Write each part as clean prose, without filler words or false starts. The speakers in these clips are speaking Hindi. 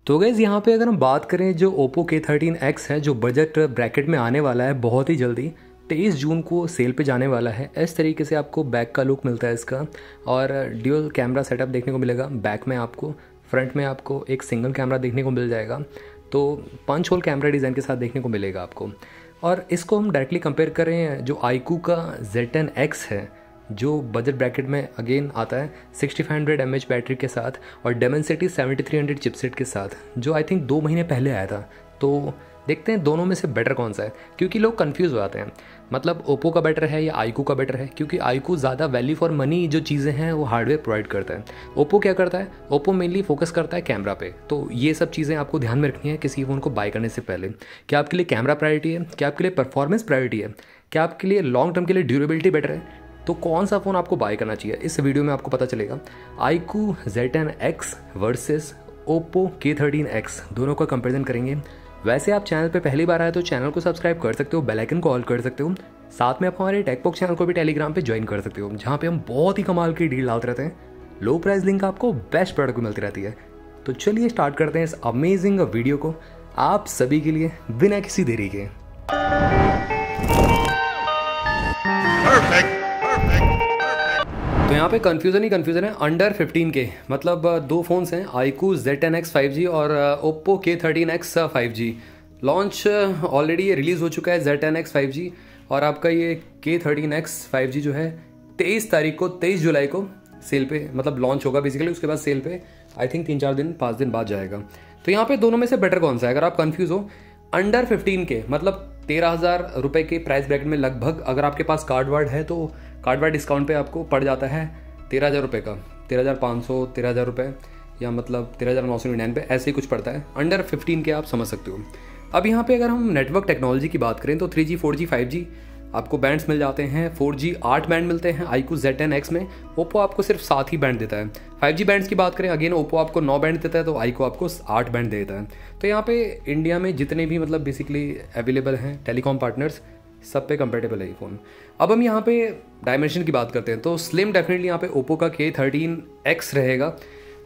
तो गाइज़ यहाँ पे अगर हम बात करें जो Oppo K13X है जो बजट ब्रैकेट में आने वाला है बहुत ही जल्दी 23 जून को सेल पे जाने वाला है। इस तरीके से आपको बैक का लुक मिलता है इसका और ड्यूल कैमरा सेटअप देखने को मिलेगा। बैक में आपको, फ्रंट में आपको एक सिंगल कैमरा देखने को मिल जाएगा, तो पंच होल कैमरा डिज़ाइन के साथ देखने को मिलेगा आपको। और इसको हम डायरेक्टली कंपेयर करें जो iQOO का Z10X है जो बजट ब्रैकेट में अगेन आता है 6500 mAh बैटरी के साथ और Dimensity 7300 चिपसेट के साथ, जो आई थिंक 2 महीने पहले आया था। तो देखते हैं दोनों में से बेटर कौन सा है, क्योंकि लोग कंफ्यूज हो जाते हैं मतलब ओप्पो का बेटर है या iQOO का बेटर है, क्योंकि iQOO ज़्यादा वैल्यू फॉर मनी जो चीज़ें हैं वो हार्डवेयर प्रोवाइड करता है। ओप्पो क्या करता है, ओप्पो मेनली फोकस करता है कैमरा पे। तो ये सब चीज़ें आपको ध्यान में रखनी है किसी फ़ोन को बाय करने से पहले। क्या आपके लिए कैमरा प्रायोरिटी है, क्या आपके लिए परफॉर्मेंस प्रायोरिटी है, क्या आपके लिए लॉन्ग टर्म के लिए ड्यूरेबिलिटी बेटर है, तो कौन सा फ़ोन आपको बाय करना चाहिए इस वीडियो में आपको पता चलेगा। iQOO Z10X versus Oppo K13X दोनों का कंपैरिजन करेंगे। वैसे आप चैनल पे पहली बार आए तो चैनल को सब्सक्राइब कर सकते हो, बेल आइकन को ऑल कर सकते हो। साथ में आप हमारे टेकबॉक्स चैनल को भी टेलीग्राम पे ज्वाइन कर सकते हो, जहाँ पे हम बहुत ही कमाल की डील डालते रहते हैं। लो प्राइस लिंक आपको बेस्ट प्रोडक्ट मिलती रहती है। तो चलिए स्टार्ट करते हैं इस अमेजिंग वीडियो को आप सभी के लिए बिना किसी देरी के। तो यहाँ पे कन्फ्यूज़न ही कन्फ्यूज़न है। अंडर 15 के मतलब दो फ़ोन्स हैं, iQOO Z10X 5G और Oppo K13X 5G। Launch already ये रिलीज़ हो चुका है Z10X 5G और आपका ये K13X 5G जो है 23 जुलाई को सेल पे मतलब लॉन्च होगा बेसिकली। उसके बाद सेल पे आई थिंक 5 दिन बाद जाएगा। तो यहाँ पे दोनों में से बेटर कौन सा है अगर आप कन्फ्यूज़ हो। अंडर 15 के मतलब 13,000 रुपये के प्राइस ब्रैकेट में लगभग अगर आपके पास कार्ड वार्ड है तो कार्ड वार्ड डिस्काउंट पे आपको पड़ जाता है 13,000 रुपये का, 13,500 13,000 रुपये या मतलब 13,999 ऐसे ही कुछ पड़ता है। अंडर 15 के आप समझ सकते हो। अब यहाँ पे अगर हम नेटवर्क टेक्नोलॉजी की बात करें तो 3G 4G 5G आपको बैंड्स मिल जाते हैं। 4G 8 बैंड मिलते हैं iQOO Z10X में, ओप्पो आपको सिर्फ 7 ही बैंड देता है। 5G बैंड्स की बात करें अगेन ओप्पो आपको 9 बैंड देता है तो iQOO आपको 8 बैंड देता है। तो यहाँ पे इंडिया में जितने भी मतलब बेसिकली अवेलेबल हैं टेलीकॉम पार्टनर्स सब पे कंपेटेबल है ये फ़ोन। अब हम यहाँ पे डायमेंशन की बात करते हैं तो स्लिम डेफिनेटली यहाँ पे ओप्पो का K13X रहेगा।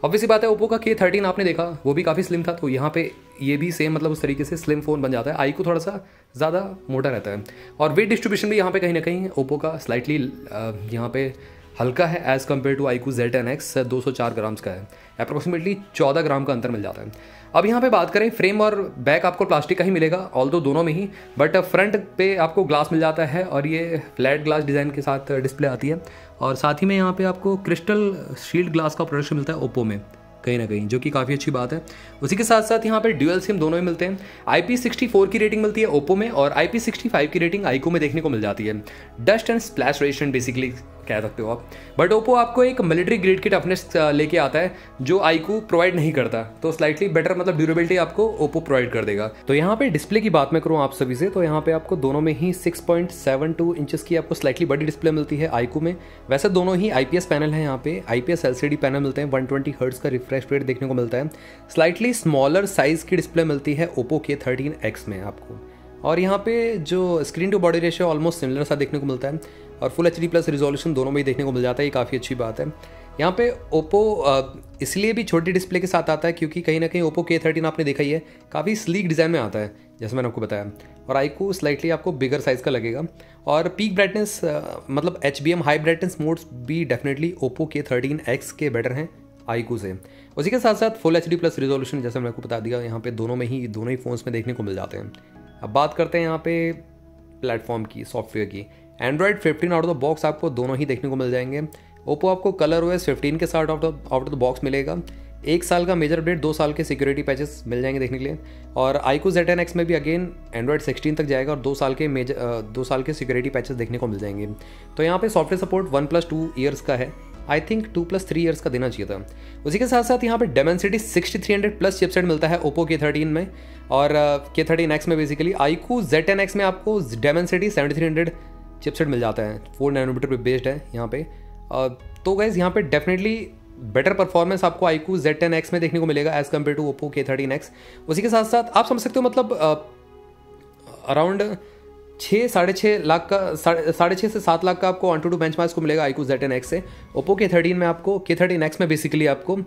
ऑब्वियसली बात है ओप्पो का K13 आपने देखा वो भी काफ़ी स्लिम था, तो यहाँ पे ये भी सेम मतलब उस तरीके से स्लिम फ़ोन बन जाता है। iQOO थोड़ा सा ज़्यादा मोटा रहता है और वेट डिस्ट्रीब्यूशन भी यहाँ पे कहीं ना कहीं ओप्पो का स्लाइटली यहाँ पे हल्का है as compare to iQOO Z10X 204 grams का है, अप्रॉक्सीमेटली 14 ग्राम का अंतर मिल जाता है। अब यहाँ पे बात करें फ्रेम और बैक आपको प्लास्टिक का ही मिलेगा ऑल्दो दोनों में ही, बट फ्रंट पे आपको ग्लास मिल जाता है और ये फ्लैट ग्लास डिज़ाइन के साथ डिस्प्ले आती है और साथ ही में यहाँ पे आपको क्रिस्टल शील्ड ग्लास का प्रोडक्शन मिलता है ओप्पो में कहीं ना कहीं, जो कि काफ़ी अच्छी बात है। उसी के साथ साथ यहाँ पे ड्यूअल सिम दोनों ही मिलते हैं। IP64 की रेटिंग मिलती है ओप्पो में और IP65 की रेटिंग iQOO में देखने को मिल जाती है। Dust and splash resistant basically कह सकते हो आप, बट ओप्पो आपको एक मिलिट्री ग्रेड की टफनेस लेके आता है जो iQOO प्रोवाइड नहीं करता, तो स्लाइटली बेटर मतलब ड्यूरेबिलिटी आपको ओप्पो प्रोवाइड कर देगा। तो यहाँ पे डिस्प्ले की बात मैं करूँ आप सभी से तो यहाँ पे आपको दोनों में ही 6.72 इंचेस की आपको स्लाइटली बड़ी डिस्प्ले मिलती है iQOO में। वैसे दोनों ही IPS पैनल है, यहाँ पे IPS LCD पैनल मिलते हैं, 120 हर्ट्ज का रिफ्रेश रेट देखने को मिलता है। स्लाइटली स्मॉलर साइज की डिस्प्ले मिलती है ओप्पो K13X में आपको, और यहाँ पे जो screen to body ratio almost similar सा देखने को मिलता है और फुल HD प्लस रिजोल्यूशन दोनों में ही देखने को मिल जाता है। ये काफ़ी अच्छी बात है। यहाँ पे ओप्पो इसलिए भी छोटी डिस्प्ले के साथ आता है क्योंकि कहीं ना कहीं ओप्पो K13 आपने देखा ही है काफ़ी स्लीक डिज़ाइन में आता है जैसे मैंने आपको बताया, और iQOO स्लाइटली आपको बिगर साइज़ का लगेगा। और पीक ब्राइटनेस मतलब HBM हाई ब्राइटनेस मोड्स भी डेफिनेटली ओप्पो K13X के बेटर हैं iQOO से। उसी के साथ साथ फुल HD प्लस रिजोल्यूशन जैसे मैंने आपको बता दिया यहाँ पे दोनों ही फ़ोन्स में देखने को मिल जाते हैं। अब बात करते हैं यहाँ पे प्लेटफॉर्म की, सॉफ्टवेयर की। Android 15 out of the box आपको दोनों ही देखने को मिल जाएंगे। ओप्पो आपको ColorOS 15 के साथ आउट ऑफ द बॉक्स मिलेगा। 1 साल का मेजर अपडेट, 2 साल के सिक्योरिटी पैचेस मिल जाएंगे देखने के लिए। और iQOO Z10X में भी अगेन एंड्रॉयड 16 तक जाएगा और 2 साल के सिक्योरिटी पैचेस देखने को मिल जाएंगे। तो यहाँ पे सॉफ्टवेयर सपोर्ट 1+2 ईयर्स का है, आई थिंक 2+3 ईयर्स का देना चाहिए था। उसी के साथ साथ यहाँ पे Dimensity 6300 प्लस चिपसेट मिलता है ओप्पो K13 में और K13X में बेसिकली। iQOO Z10X में आपको Dimensity 7300 चिपसेट मिल जाता है, 4 नैनोमीटर पे बेस्ड है यहाँ पे। तो गाइज यहाँ पे डेफिनेटली बेटर परफॉर्मेंस आपको iQOO Z10X में देखने को मिलेगा as compare to Oppo K13X। उसी के साथ साथ आप समझ सकते हो मतलब अराउंड 6-6.5 लाख का 6.5 से 7 लाख का आपको ऑन टू बेंचमार्क्स को मिलेगा iQOO Z10X से। ओप्पो K13 में आपको K13X में बेसिकली आपको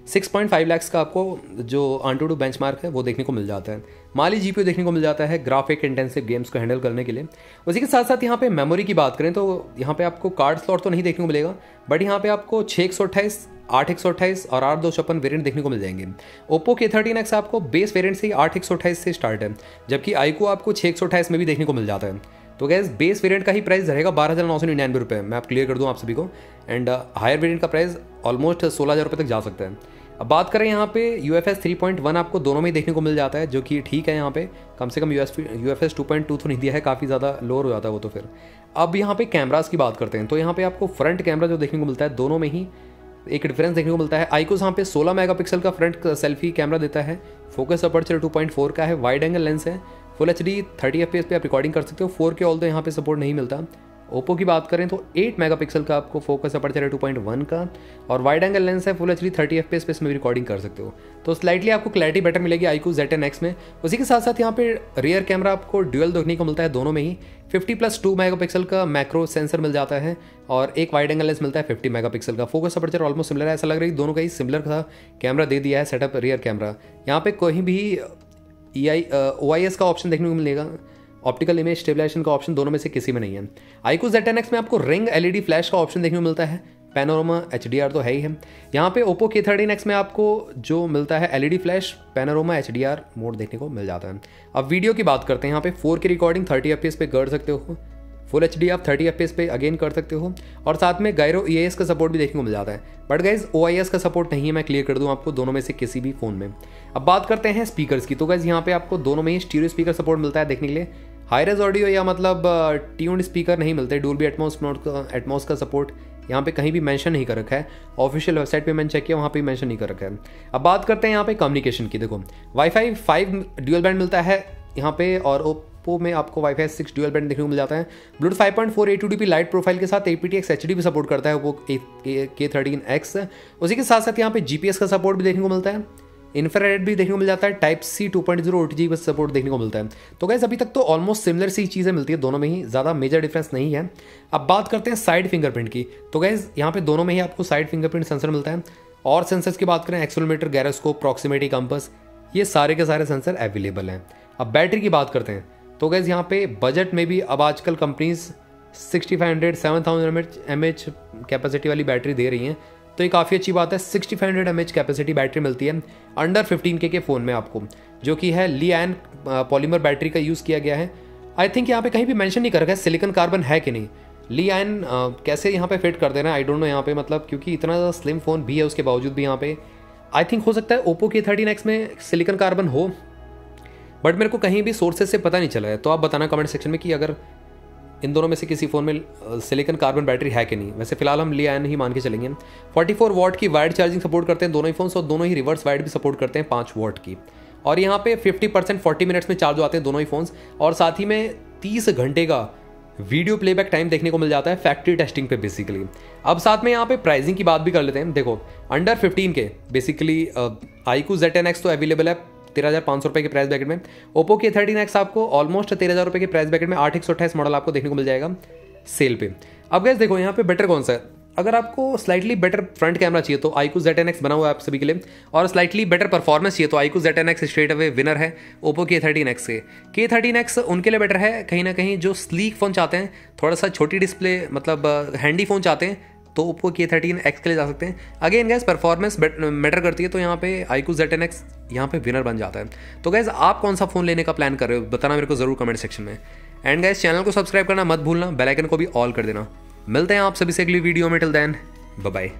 6.5 लाख का आपको जो AnTuTu बेंचमार्क है वो देखने को मिल जाता है। माली GPU देखने को मिल जाता है ग्राफिक इंटेंसिव गेम्स को हैंडल करने के लिए। उसी के साथ साथ यहाँ पे मेमोरी की बात करें तो यहाँ पे आपको कार्ड स्लॉट तो नहीं देखने को मिलेगा, बट यहाँ पे आपको 6/128, 8/128 और 8/256 वेरिएंट देखने को मिल जाएंगे। Oppo K13X आपको बेस वेरिएंट से ही 8/128 से स्टार्ट है, जबकि iQOO आपको 6/128 में भी देखने को मिल जाता है। तो गैस बेस वेरिएंट का ही प्राइस रहेगा 12,999 रुपये, मैं आप क्लियर कर दूँ आप सभी को। एंड हायर वेरिएंट का प्राइस ऑलमोस्ट 16,000 रुपये तक जा सकता है। अब बात करें यहाँ पे UFS 3.1 आपको दोनों में ही देखने को मिल जाता है, जो कि ठीक है। यहाँ पे कम से कम UFS 2.2 तो नहीं दिया है, काफ़ी ज़्यादा लोअर हो जाता है वो तो फिर। अब यहाँ पे कैमरास की बात करते हैं तो यहाँ पे आपको फ्रंट कैमरा जो देखने को मिलता है दोनों में ही एक डिफरेंस देखने को मिलता है। iQOO यहाँ पे 16 मेगापिक्सल का फ्रंट सेल्फी कैमरा देता है, फोकस अपर्चर 2.4 का है, वाइड एंगल लेंस है, फुल HD 30 FPS पे आप रिकॉर्डिंग कर सकते हो। 4K ऑल तो यहाँ पे सपोर्ट नहीं मिलता। Oppo की बात करें तो 8 मेगापिक्सल का आपको फोकस अपर्चर है 2.1 का, और वाइड एंगल लेंस है, फुल HD 30 FPS पे इसमें भी रिकॉर्डिंग कर सकते हो। तो स्लाइटली आपको क्लैरिटी बेटर मिलेगी iQOO ZTE-X में। उसी के साथ साथ यहाँ पे रियर कैमरा आपको ड्यूअल देखने को मिलता है दोनों में ही। 50+2 मेगापिक्सल का मैक्रो सेंसर मिल जाता है और एक वाइड एंगल लेंस मिलता है 50 मेगापिक्सल का। फोकस अपर्चर ऑलमोस्ट सिमिलर है, ऐसा लग रहा है दोनों का ही सिमिलर का कैमरा दे दिया है सेटअप रियर कैमरा। यहाँ पे कोई भी OIS का ऑप्शन देखने को मिलेगा, ऑप्टिकल इमेज स्टेबलाइजेशन का ऑप्शन दोनों में से किसी में नहीं है। iQOO ZTE-X में आपको रिंग LED फ्लैश का ऑप्शन देखने को मिलता है, पैनोरामा HDR तो है ही है। यहाँ पे Oppo K13X में आपको जो मिलता है LED flash, panorama HDR mode देखने को मिल जाता है। अब वीडियो की बात करते हैं, यहाँ पे 4K रिकॉर्डिंग 30 FPS पे कर सकते हो, फुल HD आप 30 FPS पे अगेन कर सकते हो, और साथ में गायरो EAS का सपोर्ट भी देखने को मिल जाता है। बट गाइज OIS का सपोर्ट नहीं है, मैं क्लियर कर दूँ आपको दोनों में से किसी भी फ़ोन में। अब बात करते हैं स्पीकर्स की, तो गाइज यहाँ पे आपको दोनों में ही स्टीरियो स्पीकर सपोर्ट मिलता है देखने के लिए। हाई रेज ऑडियो या मतलब ट्यून्ड स्पीकर नहीं मिलते। डोल्बी एटमॉस का सपोर्ट यहाँ पे कहीं भी मेंशन नहीं कर रखा है, ऑफिशियल वेबसाइट पे मैंने चेक किया वहाँ पे मेंशन नहीं कर रखा है। अब बात करते हैं यहाँ पे कम्युनिकेशन की। देखो वाईफाई 5 ड्यूअल बैंड मिलता है यहाँ पे, और Oppo में आपको वाईफाई 6 ड्यूअल बैंड देखने को मिल जाता है। ब्लूटूथ 5.4 A2DP लाइट प्रोफाइल के साथ aptX HD भी सपोर्ट करता है Oppo K13X। उसी के साथ साथ यहाँ पे GPS का सपोर्ट भी देखने को मिलता है, इंफ्रारेड भी देखने को मिल जाता है, Type-C 2.0 OTG बस सपोर्ट देखने को मिलता है। तो गाइस अभी तक तो ऑलमोस्ट सिमिलर सी चीज़ें मिलती है दोनों में ही, ज़्यादा मेजर डिफरेंस नहीं है। अब बात करते हैं साइड फिंगरप्रिंट की, तो गाइस यहाँ पे दोनों में ही आपको साइड फिंगरप्रिंट सेंसर मिलता है। और सेंसर्स की बात करें, एक्सेलेरोमीटर, गायरोस्कोप, प्रॉक्सिमिटी कंपास, ये सारे के सारे सेंसर अवेलेबल हैं। अब बैटरी की बात करते हैं तो गाइस यहाँ पे बजट में भी अब आजकल कंपनीज 6500 7000 mAh कैपेसिटी वाली बैटरी दे रही हैं, तो ये काफ़ी अच्छी बात है। 6500 mAh कैपेसिटी बैटरी मिलती है अंडर 15K के फ़ोन में आपको, जो कि है ली-आयन पॉलीमर बैटरी का यूज़ किया गया है। आई थिंक यहाँ पे कहीं भी मेंशन नहीं कर रखा है सिलिकॉन कार्बन है कि नहीं। ली-आयन कैसे यहाँ पे फिट कर देना आई डोंट नो यहाँ पे, मतलब क्योंकि इतना ज़्यादा स्लिम फ़ोन भी है उसके बावजूद भी यहाँ पे आई थिंक हो सकता है Oppo K13X में सिलिकॉन कार्बन हो, बट मेरे को कहीं भी सोर्सेज से पता नहीं चला है। तो आप बताना कमेंट सेक्शन में कि अगर इन दोनों में से किसी फ़ोन में सिलिकॉन कार्बन बैटरी है कि नहीं। वैसे फिलहाल हम ली-आयन ही मान के चलेंगे। 44 वॉट की वाइड चार्जिंग सपोर्ट करते हैं दोनों ही फोन्स, और दोनों ही रिवर्स वाइड भी सपोर्ट करते हैं 5 वॉट की। और यहाँ पे 50% 40 मिनट्स में चार्ज हो जाते हैं दोनों ही फोन्स, और साथ ही में 30 घंटे का वीडियो प्लेबैक टाइम देखने को मिल जाता है फैक्ट्री टेस्टिंग पे बेसिकली। अब साथ में यहाँ पे प्राइसिंग की बात भी कर लेते हैं। देखो under 15K basically iQOO ZTE-X तो अवेलेबल है 13,500 रुपये के प्राइस ब्रैकेट में। Oppo K13X आपको ऑलमोस्ट 13,000 रुपये के प्राइस ब्रैकेट में 8/128 मॉडल आपको देखने को मिल जाएगा सेल पे। अब गाइस देखो यहाँ पे बेटर कौन सा है। अगर आपको स्लाइटली बेटर फ्रंट कैमरा चाहिए तो iQOO ZTE-X बना हुआ है आप सभी के लिए, और स्लाइटली बेटर परफॉर्मेंस चाहिए तो iQOO ZTE-X straight away winner है Oppo K13X से। K13X उनके लिए बेटर है कहीं ना कहीं जो स्लीक फ़ोन चाहते हैं, थोड़ा सा छोटी डिस्प्ले मतलब हैंडी फ़ोन चाहते हैं, तो Oppo K13X के लिए जा सकते हैं। अगेन गैस परफॉर्मेंस मैटर करती है, तो यहाँ पे iQOO ZTE-X यहाँ पे विनर बन जाता है। तो गैस आप कौन सा फ़ोन लेने का प्लान कर रहे हो बताना मेरे को ज़रूर कमेंट सेक्शन में। एंड गैस चैनल को सब्सक्राइब करना मत भूलना, बेल आइकन को भी ऑल कर देना। मिलते हैं आप सभी से अगली वीडियो में, टिल देन बाय बाय।